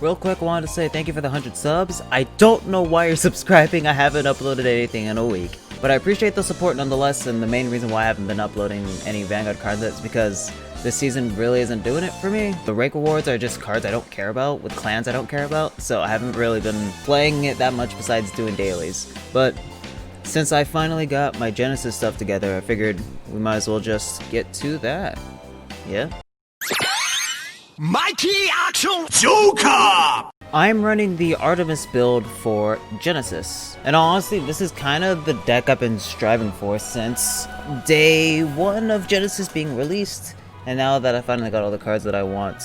Real quick, I wanted to say thank you for the 100 subs. I don't know why you're subscribing. I haven't uploaded anything in a week. But I appreciate the support nonetheless, and the main reason why I haven't been uploading any Vanguard cards is because this season really isn't doing it for me. The rank rewards are just cards I don't care about, with clans I don't care about, so I haven't really been playing it that much besides doing dailies. But since I finally got my Genesis stuff together, I figured we might as well just get to that. Yeah? Mighty Action Joker! I'm running the Artemis build for Genesis. And honestly, this is kind of the deck I've been striving for since day 1 of Genesis being released. And now that I finally got all the cards that I want,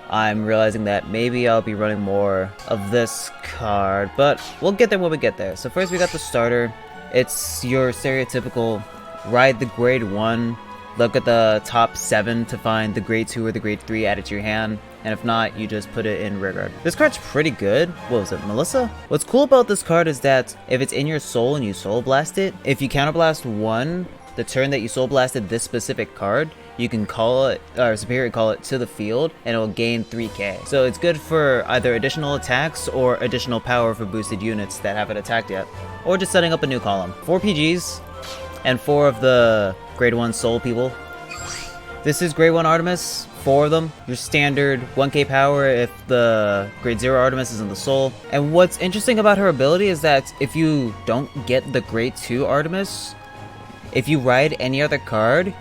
I'm realizing that maybe I'll be running more of this card. But we'll get there when we get there. So first we got the starter. It's your stereotypical ride the grade 1. Look at the top 7 to find the grade 2 or the grade 3 added to your hand, and if not, you just put it in rearguard. This card's pretty good. What was it, Melissa? What's cool about this card is that if it's in your soul and you soul blast it, if you counterblast 1, the turn that you soul blasted this specific card, you can call it, or superior call it to the field, and it will gain 3k. So it's good for either additional attacks or additional power for boosted units that haven't attacked yet, or just setting up a new column. 4 PGs, and 4 of the grade 1 soul people. This is grade 1 Artemis, 4 of them. Your standard 1k power if the grade 0 Artemis is in the soul. And what's interesting about her ability is that if you don't get the grade 2 Artemis, if you ride any other card,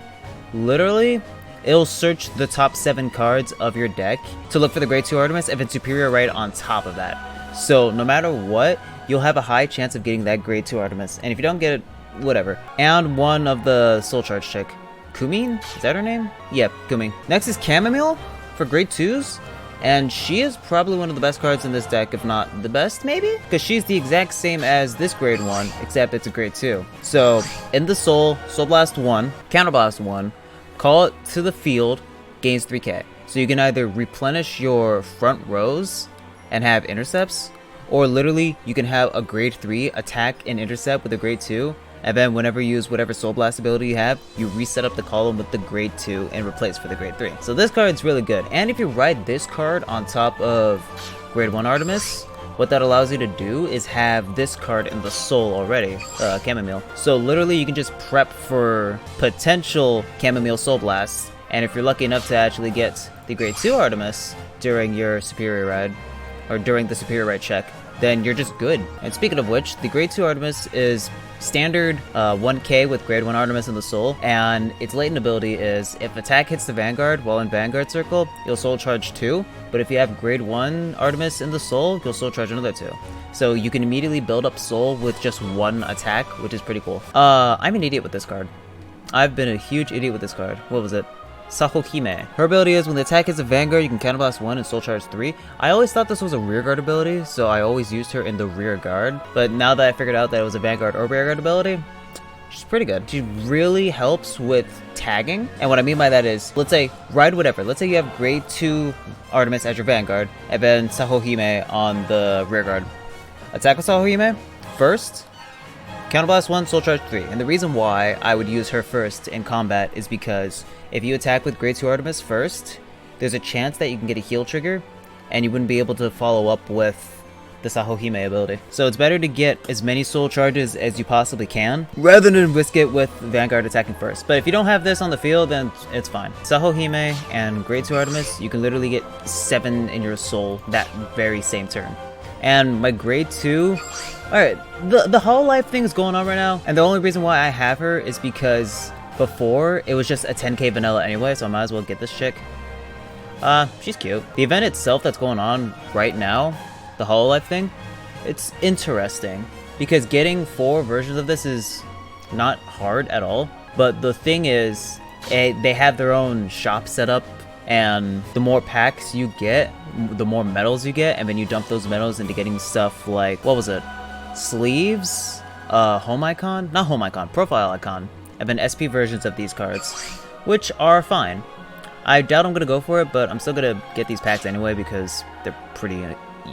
literally, it'll search the top 7 cards of your deck to look for the grade 2 Artemis if it's superior right on top of that. So no matter what, you'll have a high chance of getting that grade 2 Artemis. And if you don't get it, whatever. And one of the soul charge chick. Kumin? Is that her name? Yep, Kumin. Next is Chamomile for grade 2s. And she is probably one of the best cards in this deck, if not the best, maybe? Because she's the exact same as this grade 1, except it's a grade 2. So, in the soul, soul blast 1, counterblast 1, call it to the field, gains 3k. So you can either replenish your front rows and have intercepts, or literally you can have a grade 3 attack and intercept with a grade 2, and then whenever you use whatever soul blast ability you have, you reset up the column with the grade 2 and replace for the grade 3. So this card's really good. And if you ride this card on top of grade 1 Artemis, what that allows you to do is have this card in the soul already, Chamomile. So literally you can just prep for potential Chamomile soul blasts, and if you're lucky enough to actually get the grade 2 Artemis during your superior ride, or during the superior ride check, then you're just good. And speaking of which, the grade 2 Artemis is standard 1k with grade 1 Artemis in the soul, and its latent ability is if attack hits the Vanguard while in Vanguard circle, you'll soul charge 2, but if you have grade 1 Artemis in the soul, you'll soul charge another 2. So you can immediately build up soul with just 1 attack, which is pretty cool. I'm an idiot with this card. I've been a huge idiot with this card. What was it? Sahohime. Her ability is when the attack hits a Vanguard, you can counterblast 1 and soul charge 3. I always thought this was a rearguard ability, so I always used her in the rear guard. But now that I figured out that it was a Vanguard or rearguard ability, she's pretty good. She really helps with tagging. And what I mean by that is, let's say, ride whatever. Let's say you have grade 2 Artemis as your Vanguard, and then Sahohime on the rearguard. Attack with Sahohime first, counterblast 1, soul charge 3. And the reason why I would use her first in combat is because if you attack with grade 2 Artemis first, there's a chance that you can get a heal trigger, and you wouldn't be able to follow up with the Sahohime ability. So it's better to get as many soul charges as you possibly can, rather than risk it with Vanguard attacking first. But if you don't have this on the field, then it's fine. Sahohime and grade 2 Artemis, you can literally get 7 in your soul that very same turn. And my grade 2... Alright, the whole life thing is going on right now, and the only reason why I have her is because before it was just a 10k vanilla anyway, so I might as well get this chick. She's cute. The event itself that's going on right now, the Hololive thing, it's interesting because getting 4 versions of this is not hard at all. But the thing is, they have their own shop set up, and the more packs you get, the more medals you get, and then you dump those medals into getting stuff like, what was it? Sleeves, home icon, not home icon, profile icon, and then SP versions of these cards, which are fine. I doubt I'm gonna go for it, but I'm still gonna get these packs anyway because they're pretty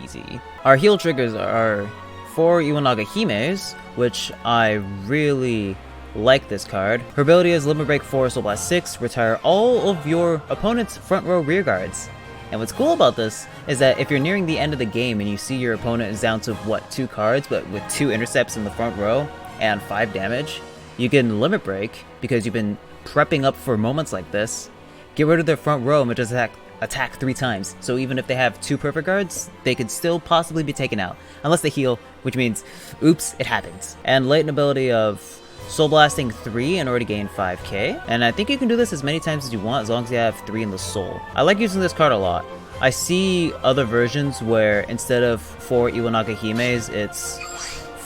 easy. Our heal triggers are 4 Iwanaga Himes, which I really like this card. Her ability is Limit Break 4, Soul Blast 6, retire all of your opponent's front row rear guards. And what's cool about this is that if you're nearing the end of the game and you see your opponent is down to, what, 2 cards, but with 2 intercepts in the front row and 5 damage, you can limit break because you've been prepping up for moments like this. Get rid of their front row and just attack 3 times. So even if they have 2 perfect guards, they could still possibly be taken out. Unless they heal, which means, oops, it happens. And latent ability of Soul Blasting 3 in order to gain 5k. And I think you can do this as many times as you want as long as you have 3 in the soul. I like using this card a lot. I see other versions where instead of 4 Iwanaga Himes, it's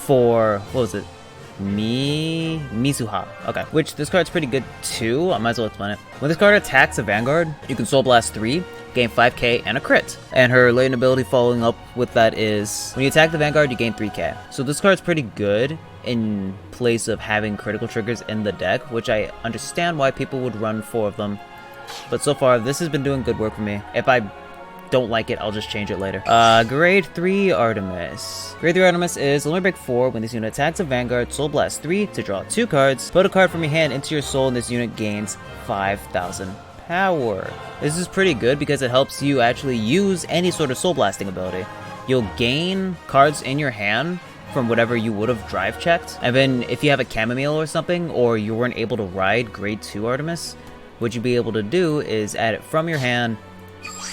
4, what was it? Mizuha. Okay. Which this card's pretty good too. I might as well explain it. When this card attacks a Vanguard, you can Soul Blast 3, gain 5k, and a crit. And her latent ability following up with that is, when you attack the Vanguard, you gain 3k. So this card's pretty good in place of having critical triggers in the deck, which I understand why people would run 4 of them. But so far, this has been doing good work for me. If I don't like it, I'll just change it later. Grade 3 Artemis. Grade 3 Artemis is limit break 4. When this unit attacks a Vanguard, Soul Blast 3 to draw 2 cards. Put a card from your hand into your soul and this unit gains 5,000 power. This is pretty good because it helps you actually use any sort of Soul Blasting ability. You'll gain cards in your hand from whatever you would have drive checked. And then if you have a chamomile or something, or you weren't able to ride grade 2 Artemis, what you'd be able to do is add it from your hand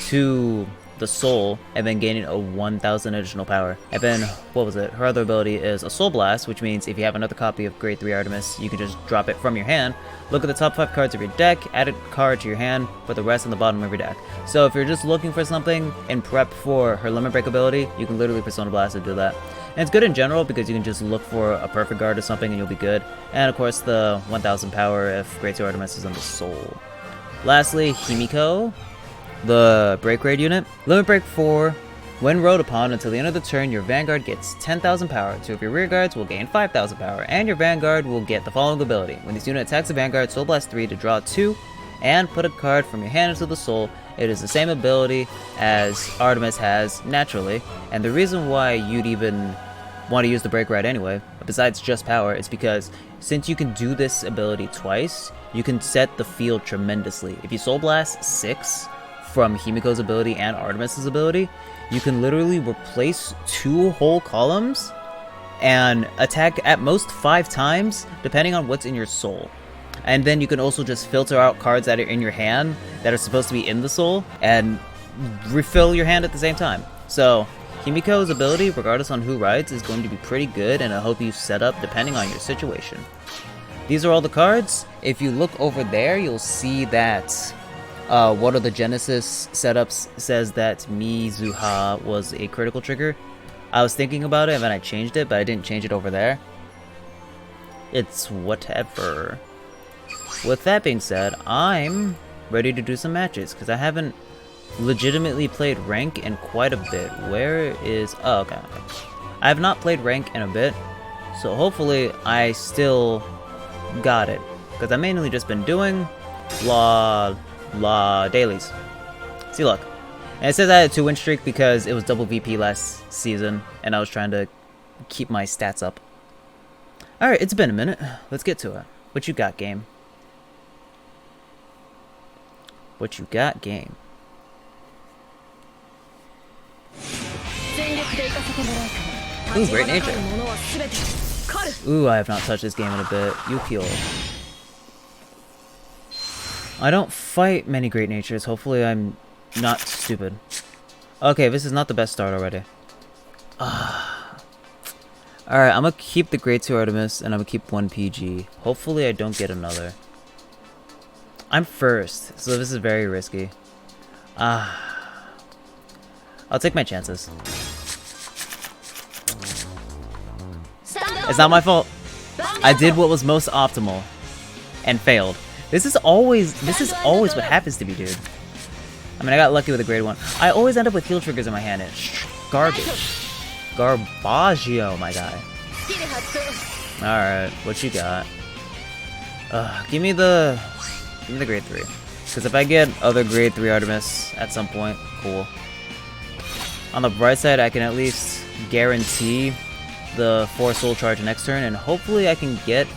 to the soul, and then gaining a 1,000 additional power. And then, what was it? Her other ability is a Soul Blast, which means if you have another copy of grade 3 Artemis, you can just drop it from your hand, look at the top 5 cards of your deck, add a card to your hand, put the rest on the bottom of your deck. So if you're just looking for something in prep for her limit break ability, you can literally Persona Blast and do that. And it's good in general because you can just look for a perfect guard or something and you'll be good. And of course the 1,000 power if grade 2 Artemis is on the soul. Lastly, Himiko, the break grade unit. Limit break 4. When rode upon until the end of the turn, your Vanguard gets 10,000 power. 2 of your rear guards will gain 5,000 power, and your Vanguard will get the following ability. When this unit attacks a Vanguard, Soul Blast 3 to draw 2, and put a card from your hand into the soul. It is the same ability as Artemis has naturally, and the reason why you'd even want to use the break ride anyway, besides just power, is because since you can do this ability twice, you can set the field tremendously. If you Soul Blast 6 from Himiko's ability and Artemis's ability, you can literally replace 2 whole columns and attack at most 5 times, depending on what's in your soul. And then you can also just filter out cards that are in your hand that are supposed to be in the soul and refill your hand at the same time. So Himiko's ability, regardless on who rides, is going to be pretty good, and I hope you set up depending on your situation. These are all the cards. If you look over there, you'll see that one of the Genesis setups says that Mizuha was a critical trigger. I was thinking about it and then I changed it, but I didn't change it over there. It's whatever. With that being said, I'm ready to do some matches because I haven't legitimately played rank in quite a bit. Where is... oh, okay. I have not played rank in a bit, so hopefully I still got it. Because I've mainly just been doing dailies. See, look. And it says I had a 2-win streak because it was double VP last season, and I was trying to keep my stats up. Alright, it's been a minute. Let's get to it. What you got, game? What you got, game? Ooh, great nature. Ooh, I have not touched this game in a bit. Yukio. I don't fight many great natures. Hopefully I'm not stupid. Okay, this is not the best start already. Alright, I'm gonna keep the grade 2 Artemis and I'm gonna keep 1 PG. Hopefully I don't get another. I'm first, so this is very risky. I'll take my chances. It's not my fault. I did what was most optimal and failed. This is always what happens to me, dude. I mean, I got lucky with a grade 1. I always end up with heal triggers in my hand. It's garbage. Garbaggio, my guy. Alright, what you got? Give me the grade 3. Because if I get other grade 3 Artemis at some point, cool. On the bright side, I can at least guarantee the 4 soul charge next turn, and hopefully I can get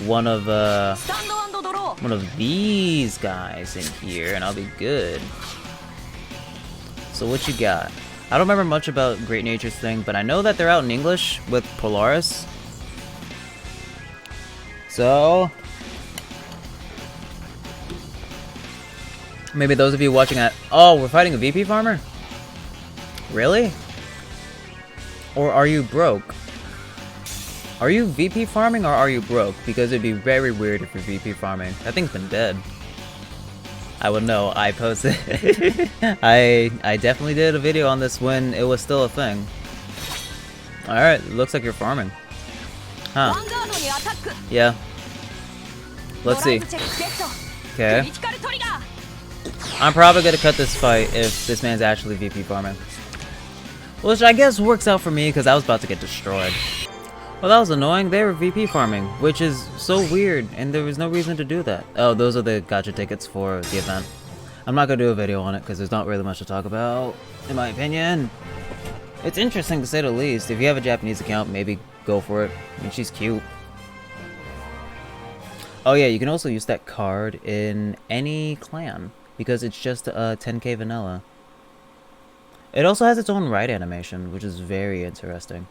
one of these guys in here, and I'll be good. So what you got? I don't remember much about Great Nature's thing, but I know that they're out in English with Polaris. So maybe those of you watching at... Oh, we're fighting a VP farmer? Really? Or are you broke? Are you VP farming or are you broke? Because it'd be very weird if you're VP farming. That thing's been dead. I would know. I posted. I definitely did a video on this when it was still a thing. Alright, looks like you're farming. Huh. Yeah. Let's see. Okay. I'm probably gonna cut this fight if this man's actually VP farming. Which I guess works out for me because I was about to get destroyed. Well, that was annoying. They were VP farming, which is so weird, and there was no reason to do that. Oh, those are the gacha tickets for the event. I'm not gonna do a video on it because there's not really much to talk about, in my opinion. It's interesting to say the least. If you have a Japanese account, maybe go for it. I mean, she's cute. Oh yeah, you can also use that card in any clan, because it's just 10k vanilla. It also has its own ride animation, which is very interesting.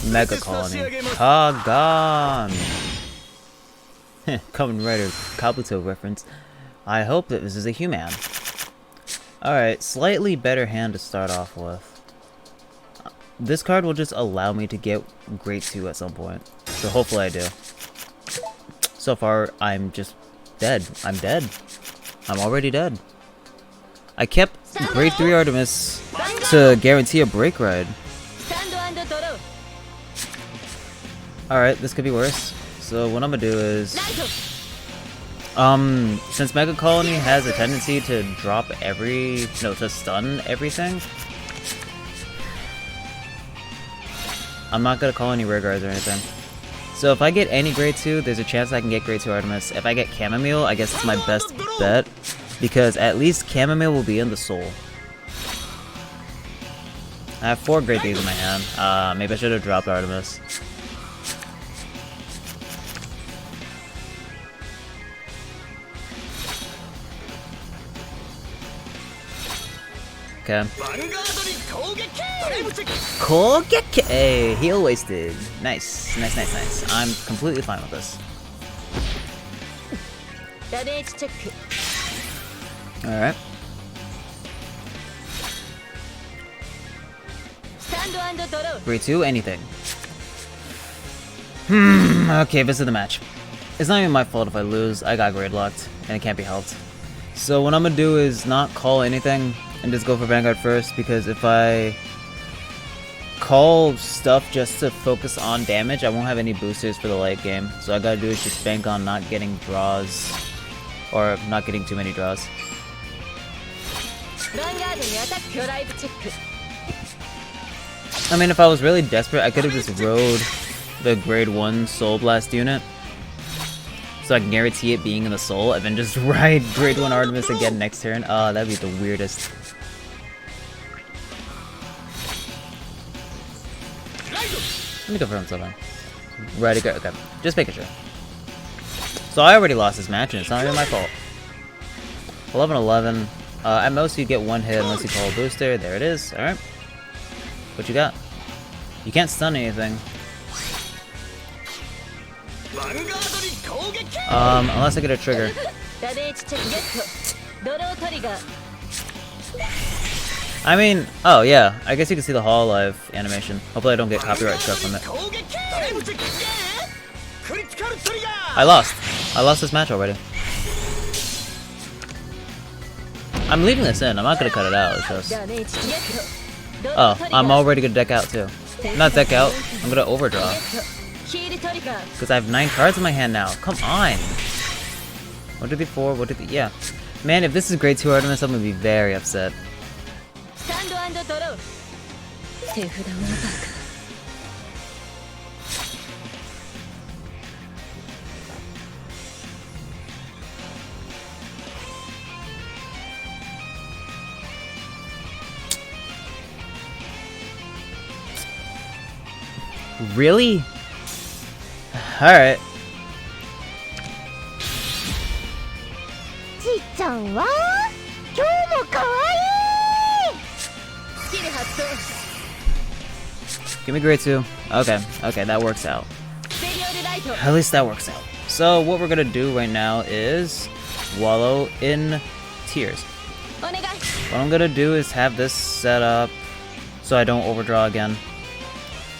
Mega Colony. Kagan! Kamen Rider Kabuto reference. I hope that this is a human. Alright, slightly better hand to start off with. This card will just allow me to get Grade 2 at some point. So hopefully I do. So far, I'm just dead. I'm dead. I'm already dead. I kept Grade 3 Artemis to guarantee a break ride. Alright, this could be worse. So what I'm gonna do is... since Mega Colony has a tendency to drop to stun everything, I'm not gonna call any rear guards or anything. So if I get any Grade 2, there's a chance I can get Grade 2 Artemis. If I get Chamomile, I guess it's my best bet. Because at least Chamomile will be in the soul. I have 4 Grade 3s in my hand. Maybe I should have dropped Artemis. Okay. Kogeki! Hey, heal wasted. Nice, nice, nice, nice. I'm completely fine with this. Alright. Grade 2, anything. Okay, this is the match. It's not even my fault if I lose. I got grade locked, and it can't be helped. So what I'm gonna do is not call anything, and just go for Vanguard first, because if I call stuff just to focus on damage, I won't have any boosters for the late game. So all I gotta do is just bank on not getting draws, or not getting too many draws. I mean, if I was really desperate, I could have just rode the Grade 1 Soul Blast unit, so I can guarantee it being in the Soul, and then just ride Grade 1 Artemis again next turn. Oh, that'd be the weirdest. Let me confirm something. Right, okay. Just making sure. So I already lost this match, and it's not even my fault. 11-11. At most, you get 1 hit unless you call a booster. There it is. Alright. What you got? You can't stun anything. Unless I get a trigger. I mean, oh yeah, I guess you can see the Hololive animation. Hopefully I don't get copyright struck from it. I lost. I lost this match already. I'm leaving this in. I'm not gonna cut it out. It's just... Oh, I'm already gonna deck out too. Not deck out. I'm gonna overdraw. Because I have 9 cards in my hand now. Come on. What did before? What did the... Yeah. Man, if this is Grade 2 Artemis, I'm gonna be very upset. Really? Alright. ちゃんは今日もかわいい。スキル発動。 Give me grade 2. Okay, okay, that works out. スペリオルライト。 At least that works out. So what we're gonna do right now is wallow in tears. お願い。 What I'm gonna do is have this set up so I don't overdraw again.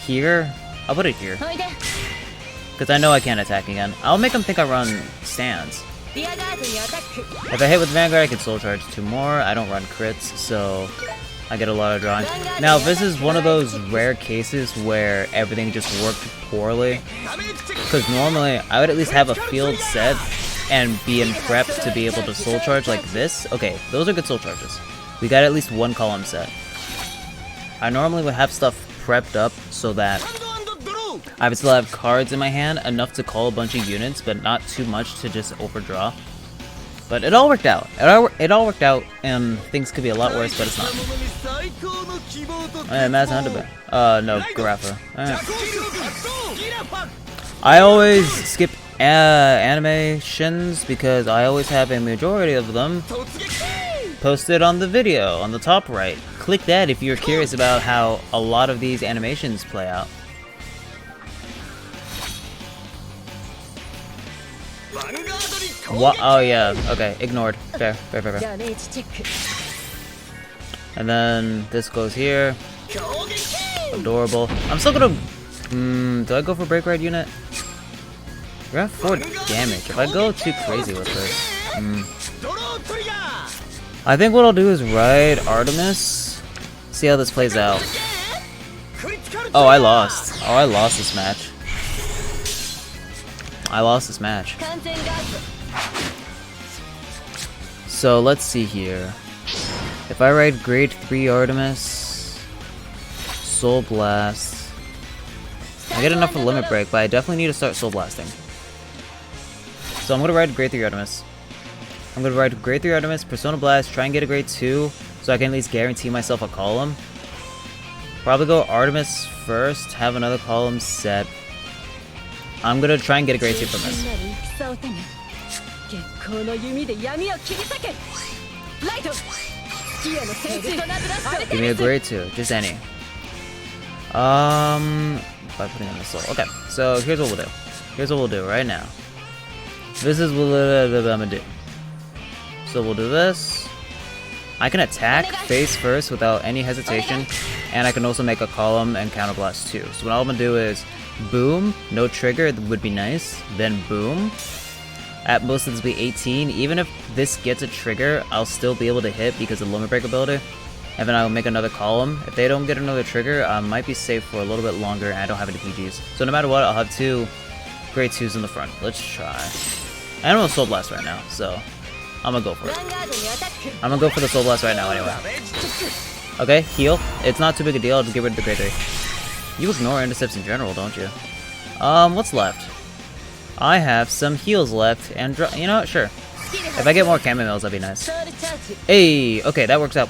Here, I'll put it here. おいで。 Because I know I can't attack again. I'll make them think I run stands. リアガードにアタック。 If I hit with Vanguard, I can soul charge 2 more. I don't run crits, so I get a lot of drawing. Now, this is one of those rare cases where everything just worked poorly. Because normally, I would at least have a field set and be in prep to be able to soul charge like this. Okay, those are good soul charges. We got at least 1 column set. I normally would have stuff prepped up so that I would still have cards in my hand, enough to call a bunch of units, but not too much to just overdraw. But it all worked out. It all worked out, and things could be a lot worse, but it's not. Madison Underbear. No, Garaffa. I always skip animations because I always have a majority of them posted on the video on the top right. Click that if you're curious about how a lot of these animations play out. What? Oh yeah, okay, ignored. Fair, fair, fair, fair. ダメージチェック。 And then this goes here. Adorable. I'm still gonna... do I go for Break Ride unit? We're at 4 damage. If I go too crazy with this... I think what I'll do is ride Artemis. See how this plays out. Oh, I lost. Oh, I lost this match. I lost this match. 完全ガード。 So let's see here. If I ride grade 3 Artemis, Soul Blast, I get enough for Limit Break, but I definitely need to start Soul Blasting. So I'm gonna ride grade 3 Artemis. I'm gonna ride grade 3 Artemis, Persona Blast, try and get a grade 2, so I can at least guarantee myself a column. Probably go Artemis first, have another column set. I'm gonna try and get a grade 2 from this. 戦を手に月光の弓で闇を切り裂け。ライト。ギアの戦士となブラスト。 Give me a grade 2, just any. By putting in the soul. Okay, so here's what we'll do. Here's what we'll do right now. This is what I'm gonna do. So we'll do this. I can attack face first without any hesitation, and I can also make a column and counterblast too. So what I'm gonna do is boom, no trigger would be nice, then boom. At most this will be 18. Even if this gets a trigger, I'll still be able to hit because of the limit break ability. And then I'll make another column. If they don't get another trigger, I might be safe for a little bit longer and I don't have any PGs. So no matter what, I'll have 2 grade 2s in the front. Let's try. I don't know Soul Blast right now, so I'm gonna go for it. ヴァンガードにアタック。 I'm gonna go for the Soul Blast right now anyway. Okay, heal. It's not too big a deal, I'll just get rid of the grade 3. You ignore intercepts in general, don't you? What's left? I have some heals left, and you know what? Sure. If I get more chamomile, that'd be nice. ソウルチャージ。 Hey, okay, that works out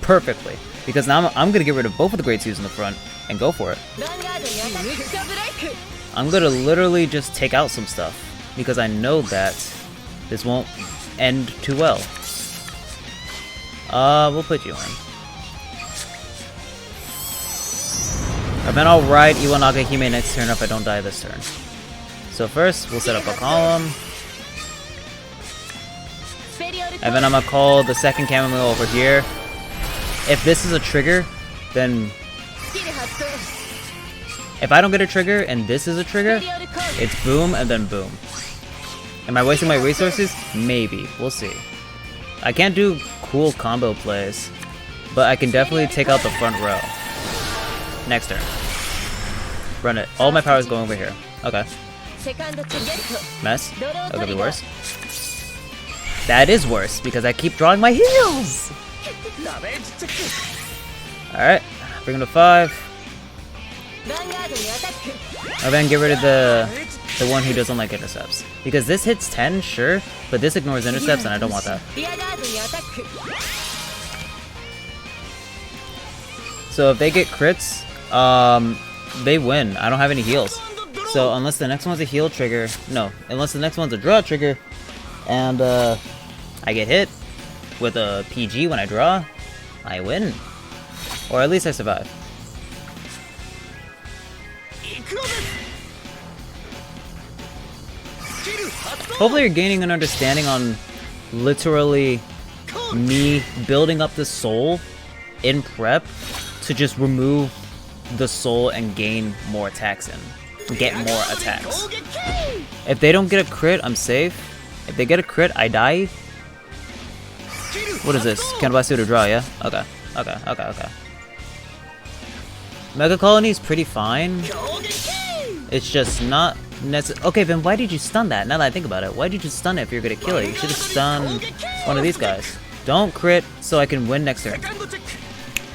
perfectly. Because now I'm gonna get rid of both of the grade 2s in the front and go for it. ヴァンガードにアタック。ムガブレイク。 I'm gonna literally just take out some stuff. Because I know that this won't end too well. We'll put you in. And then I'll ride Iwanaga Hime next turn if I don't die this turn. So first, we'll set up a column. スペリオル And then I'm gonna call the second chamomile over here. If this is a trigger, then スキル発動。 if I don't get a trigger and this is a ス trigger, ペリオルコール。 it's boom and then boom. Am I wasting my resources? Maybe. We'll see. I can't do cool combo plays, but I can definitely take out the front row. Next turn. Run it. All my power is going over here. Okay. セカンドチェック。 Mess. That could be worse. That is worse because I keep drawing my heals. Alright. Bring him to 5. ヴァンガードにアタック。 And then get rid of the one who doesn't like intercepts. Because this hits 10, sure, but this ignores intercepts and I don't want that. リアガードにアタック。 So if they get crits, they win. I don't have any heals. So unless the next one's a heal trigger, no, unless the next one's a draw trigger, and I get hit with a PG when I draw, I win. Or at least I survive. Hopefully you're gaining an understanding on literally me building up the soul in prep to just remove the soul and gain more attacks in. Get more attacks. If they don't get a crit, I'm safe. If they get a crit, I die. What is this? Kanbasu to draw, yeah? Okay. Okay. Mega Colony is pretty fine. It's just not necessary. Okay, then why did you stun that? Now that I think about it, why did you stun it if you're gonna kill it? You should have stunned one of these guys. Don't crit so I can win next turn.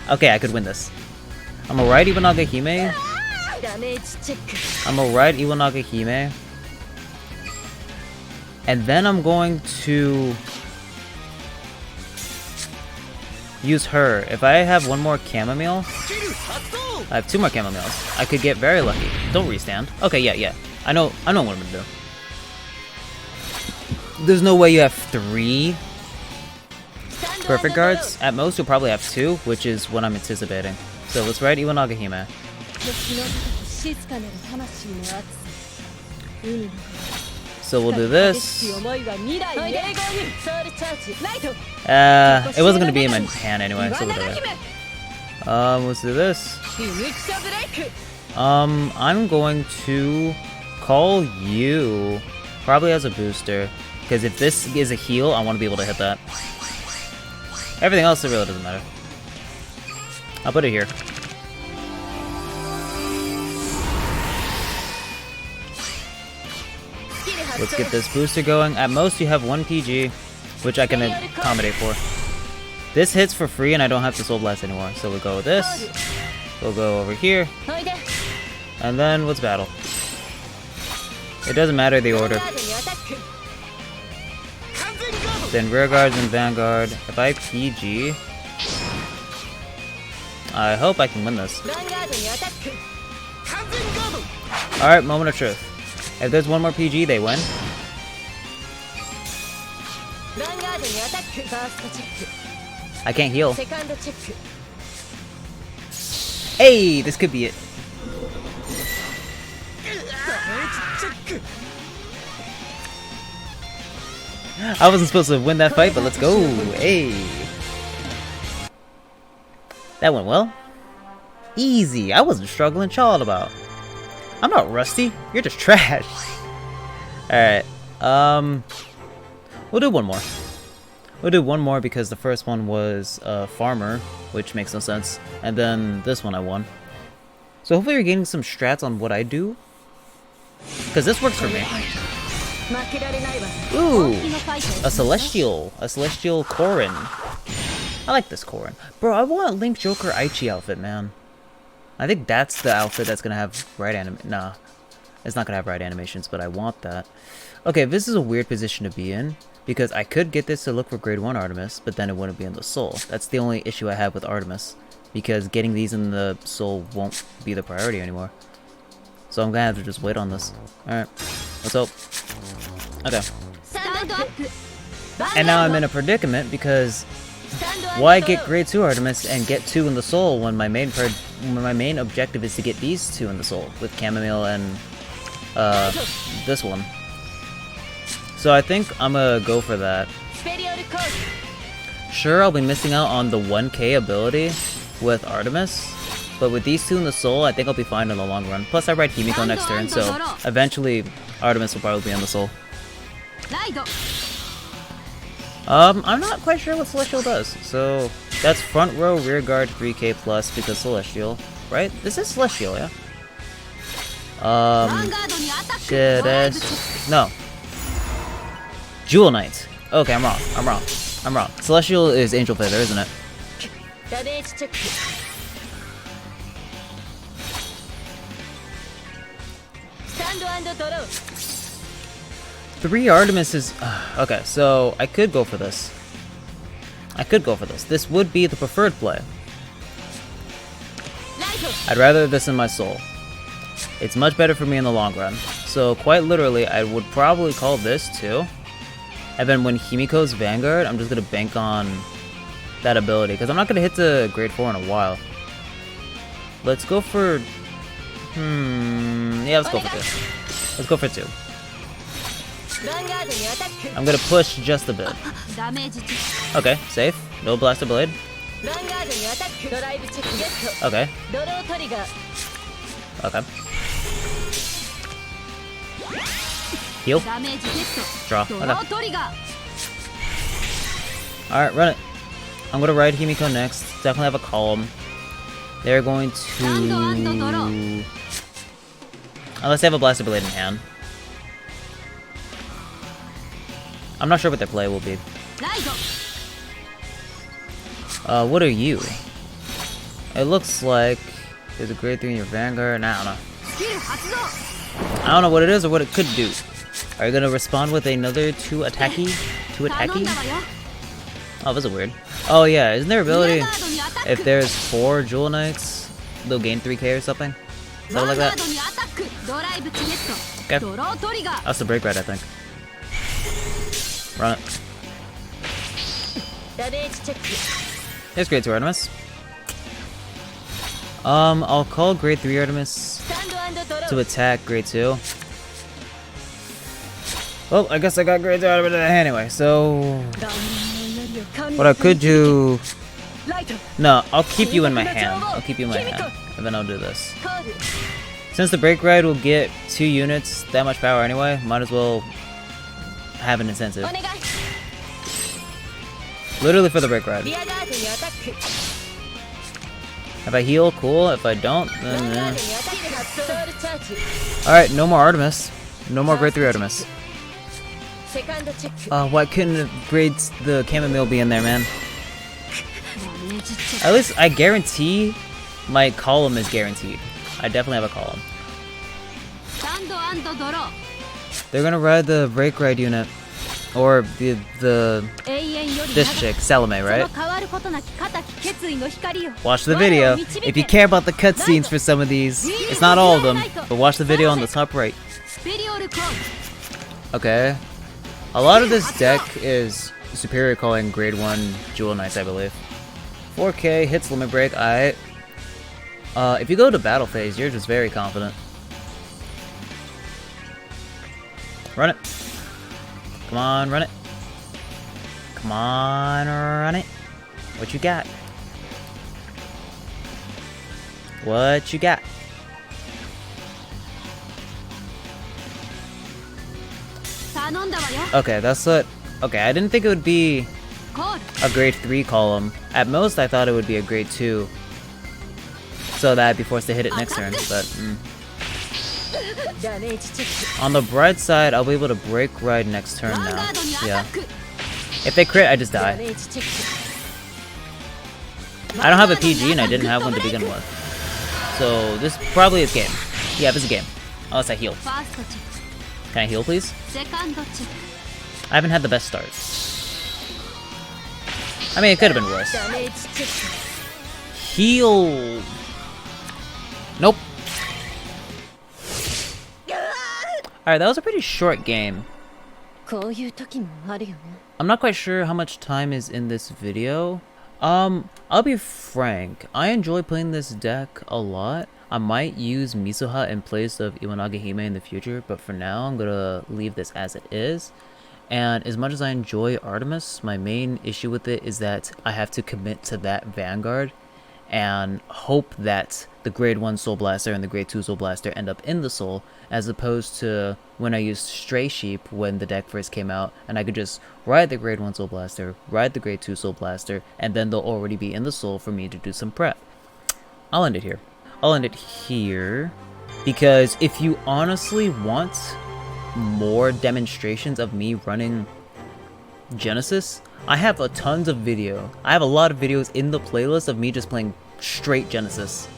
Okay, I could win this. I'm gonna ride Iwanaga Hime. And then I'm going to use her. If I have one more chamomile, I have 2 more chamomiles. I could get very lucky. Don't restand. Okay, yeah. I know what I'm gonna do. There's no way you have 3 perfect guards. At most, you'll probably have 2, which is what I'm anticipating. So let's ride Iwanaga Hime. So we'll do this. It wasn't gonna be in my hand anyway, so we'll do it. Let's do this. I'm going to call you probably as a booster, because if this is a heal, I want to be able to hit that. Everything else, it really doesn't matter. I'll put it here. Let's get this booster going. At most, you have 1 PG, which I can accommodate for. This hits for free, and I don't have to Soul Blast anymore. So we'll go with this. We'll go over here. And then let's battle. It doesn't matter the order. Then rear guards and Vanguard. If I PG, I hope I can win this. Alright, moment of truth. If there's 1 more PG, they win. I can't heal. Hey, this could be it. I wasn't supposed to win that fight, but let's go. Hey. That went well. Easy. I wasn't struggling child about. I'm not rusty. You're just trash. Alright. We'll do one more. We'll do one more because the first one was Farmer, which makes no sense. And then this one I won. So hopefully you're getting some strats on what I do. Because this works for me. Ooh! A Celestial. A Celestial Korin. I like this Korin. Bro, I want Link Joker Aichi outfit, man. I think that's the outfit that's gonna have right Nah. It's not gonna have right animations, but I want that. Okay, this is a weird position to be in. Because I could get this to look for grade 1 Artemis, but then it wouldn't be in the soul. That's the only issue I have with Artemis. Because getting these in the soul won't be the priority anymore. So I'm gonna have to just wait on this. Alright, let's hope. Okay. And now I'm in a predicament because why get grade 2 Artemis and get 2 in the soul when my main objective is to get these 2 in the soul with Chamomile and this one. So I think I'm gonna go for that. Sure, I'll be missing out on the 1k ability with Artemis, but with these 2 in the soul, I think I'll be fine in the long run. Plus I ride Himiko next turn, so eventually Artemis will probably be on the soul. I'm not quite sure what Celestial does, so that's front row, rear guard, 3k plus because Celestial, right? This is Celestial, yeah? No. Jewel Knight. Okay, I'm wrong. Celestial is Angel Feather, isn't it? 3 Artemis is... okay, so I could go for this. This would be the preferred play. I'd rather this in my soul. It's much better for me in the long run. So quite literally, I would probably call this too. And then when Himiko's Vanguard, I'm just gonna bank on that ability, because I'm not gonna hit the grade 4 in a while. Let's go for... yeah, let's go for 2. Let's go for 2. I'm gonna push just a bit. Okay, safe. No Blaster Blade. Okay. Okay. Heal. Draw. Okay. Alright, run it. I'm gonna ride Himiko next. Definitely have a column. They're going to... Unless they have a Blaster Blade in hand. I'm not sure what their play will be. What are you? It looks like there's a grade 3 in your Vanguard. Nah, I don't know. I don't know what it is or what it could do. Are you gonna respond with another 2 attacky? 2 attacky? Oh, that's a weird. Oh yeah, isn't there ability if there's 4 Jewel Knights, they'll gain 3k or something? Something like that? Okay. That's the break ride, I think. Run it. Here's grade 2 Artemis. I'll call grade 3 Artemis to attack grade 2. Well, I guess I got grade 2 Artemis anyway, so... What I could do... No, I'll keep you in my hand. I'll keep you in my hand. And then I'll do this. Since the break ride will get 2 units, that much power anyway, might as well have an incentive. Literally for the break ride. If I heal, cool. If I don't, then alright, no more Artemis. No more grade 3 Artemis. Why couldn't grades the chamomile be in there, man? At least I guarantee my column is guaranteed. I definitely have a column. They're gonna ride the break ride unit. Or this chick, Salome, right? Watch the video. If you care about the cutscenes for some of these, it's not all of them, but watch the video on the top right. Okay. A lot of this deck is superior calling grade 1 Jewel Knights, I believe. 4k, hits limit break, alright. If you go to battle phase, you're just very confident. Run it. Come on, run it. Come on, run it. What you got? What you got? Okay, that's what... Okay, I didn't think it would be a grade 3 column. At most, I thought it would be a grade 2. So that I'd be forced to hit it next turn, but... On the bright side, I'll be able to break ride next turn now. Yeah. If they crit, I just die. I don't have a PG and I didn't have one to begin with. So this probably is game. Yeah, this is game. Unless I heal. Can I heal, please? I haven't had the best start. I mean, it could have been worse. Heal! Nope. Alright, that was a pretty short game. I'm not quite sure how much time is in this video. I'll be frank. I enjoy playing this deck a lot. I might use Misoha in place of Iwanage Hime in the future, but for now, I'm gonna leave this as it is. And as much as I enjoy Artemis, my main issue with it is that I have to commit to that Vanguard and hope that the grade 1 Soul Blaster and the grade 2 Soul Blaster end up in the Soul, as opposed to when I used Stray Sheep when the deck first came out, and I could just ride the grade 1 Soul Blaster, ride the grade 2 Soul Blaster, and then they'll already be in the Soul for me to do some prep. I'll end it here. I'll end it here, because if you honestly want more demonstrations of me running Genesis, I have a tons of video. I have a lot of videos in the playlist of me just playing straight Genesis.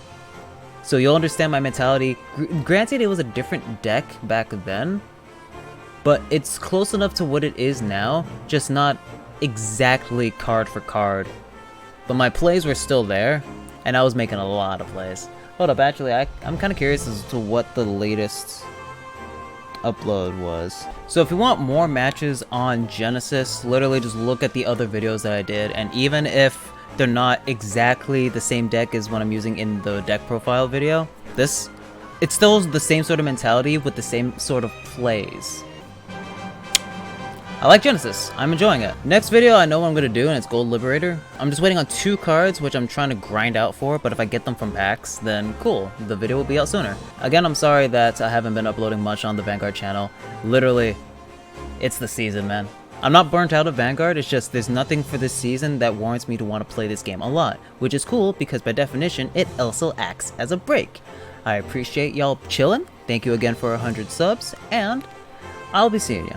So you'll understand my mentality. Granted, it was a different deck back then, but it's close enough to what it is now, just not exactly card for card. But my plays were still there, and I was making a lot of plays. Hold up, actually, I'm kind of curious as to what the latest upload was. So if you want more matches on Genesis, literally just look at the other videos that I did, and even if they're not exactly the same deck as what I'm using in the deck profile video, it's still the same sort of mentality with the same sort of plays. I like Genesis. I'm enjoying it. Next video, I know what I'm going to do, and it's Gold Liberator. I'm just waiting on 2 cards, which I'm trying to grind out for, but if I get them from packs, then cool. The video will be out sooner. Again, I'm sorry that I haven't been uploading much on the Vanguard channel. Literally, it's the season, man. I'm not burnt out of Vanguard, it's just there's nothing for this season that warrants me to want to play this game a lot, which is cool because by definition, it also acts as a break. I appreciate y'all chilling. Thank you again for 100 subs, and I'll be seeing ya.